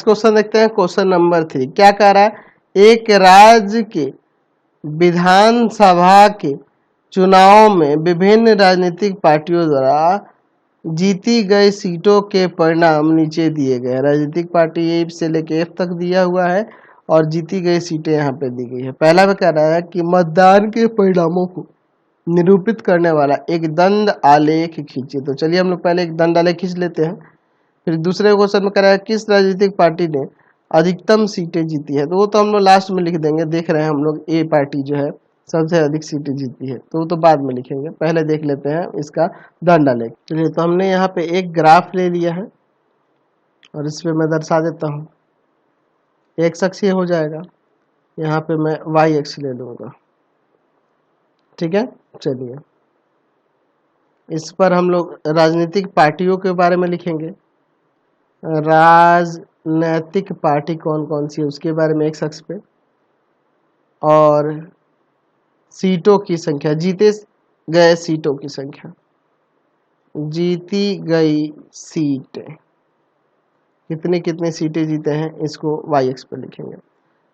Next question देखते हैं, question number 3 क्या कह रहा है, एक राज्य के विधानसभा के चुनाव में विभिन्न राजनीतिक पार्टियों द्वारा जीती गई सीटों के परिणाम नीचे दिए गए। राजनीतिक पार्टी ए से लेके एफ तक दिया हुआ है और जीती गई सीटें यहाँ पे दी गई है। पहला में कह रहा है कि मतदान के परिणामों को निरूपित करने वाला एक दंड आलेख खींचिए। तो चलिए हम लोग पहले एक दंड आलेख खींच लेते हैं। फिर दूसरे क्वेश्चन में कह रहा है किस राजनीतिक पार्टी ने अधिकतम सीटें जीती है, तो वो तो हम लोग लास्ट में लिख देंगे। देख रहे हैं हम लोग ए पार्टी जो है सबसे अधिक सीटें जीती है, तो वो तो बाद में लिखेंगे, पहले देख लेते हैं इसका दंड आलेख। चलिए, तो हमने यहाँ पे एक ग्राफ ले लिया है और इस पे मैं दर्शा देता हूँ। एक्स अक्ष हो जाएगा, यहाँ पे मैं वाई अक्ष ले लूँगा, ठीक है। चलिए, इस पर हम लोग राजनीतिक पार्टियों के बारे में लिखेंगे। राजनैतिक पार्टी कौन कौन सी है उसके बारे में एक्स अक्ष पे, और सीटों की संख्या, जीते गए सीटों की संख्या, जीती गई सीटें, कितनी कितनी सीटें जीते हैं इसको वाई एक्स पे लिखेंगे।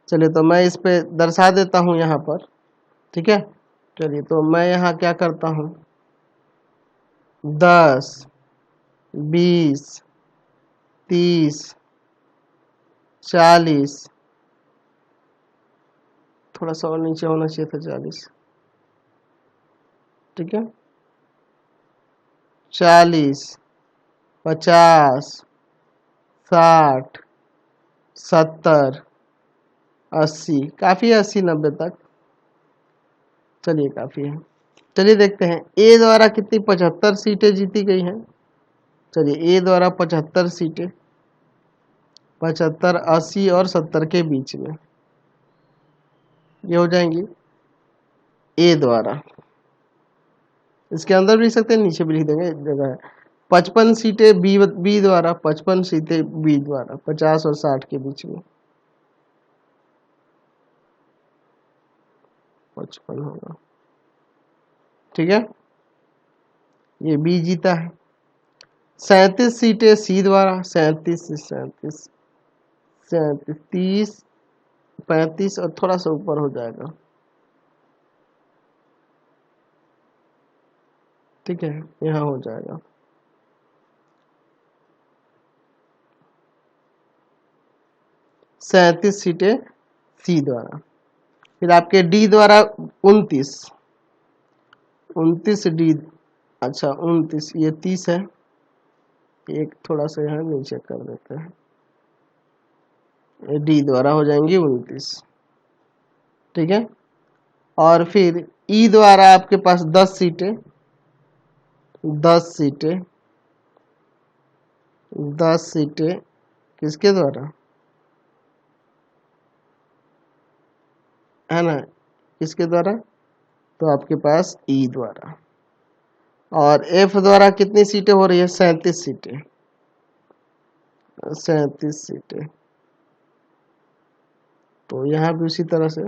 चलिए, तो मैं इस पे दर्शा देता हूँ यहाँ पर, ठीक है। चलिए, तो मैं यहाँ क्या करता हूँ, 10, 20, 30, 40, थोड़ा सा और नीचे होना चाहिए था 40, ठीक है, 40, 50, 60, 70, 80, काफ़ी है 80, 90 तक। चलिए, काफ़ी है। चलिए देखते हैं ए द्वारा कितनी 75 सीटें जीती गई हैं। चलिए, ए द्वारा 75 सीटें, 75, 80 और 70 के बीच में ये हो जाएंगी ए द्वारा। इसके अंदर भी लिख सकते हैं, नीचे भी लिख देंगे, जगह है। 55 सीटें बी द्वारा, 55 सीटें बी द्वारा, 50 और 60 के बीच में 55 होगा, ठीक है। ये बी जीता है। 37 सीटें सी द्वारा, 37 से 37, 30, 35 और थोड़ा सा ऊपर हो जाएगा, ठीक है, यहाँ हो जाएगा। सैंतीस सीटें सी द्वारा। फिर आपके डी द्वारा 29 डी, अच्छा 29, ये 30 है, एक थोड़ा सा यहाँ नीचे कर देते हैं, डी द्वारा हो जाएंगी 29, ठीक है। और फिर ई द्वारा आपके पास 10 सीटें, 10 सीटें, 10 सीटें किसके द्वारा है ना, किसके द्वारा, तो आपके पास ई द्वारा। और एफ द्वारा कितनी सीटें हो रही है, 37 सीटें, 37 सीटें। तो यहाँ भी उसी तरह से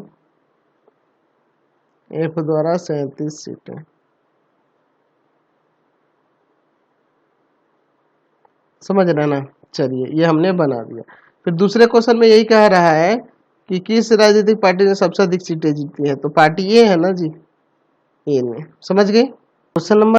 एफ द्वारा 37 सीटें। समझ रहे ना। चलिए, ये हमने बना दिया। फिर दूसरे क्वेश्चन में यही कह रहा है कि किस राजनीतिक पार्टी ने सबसे अधिक सीटें जीती है, तो पार्टी ए है ना जी, ए ने। समझ गए। Question number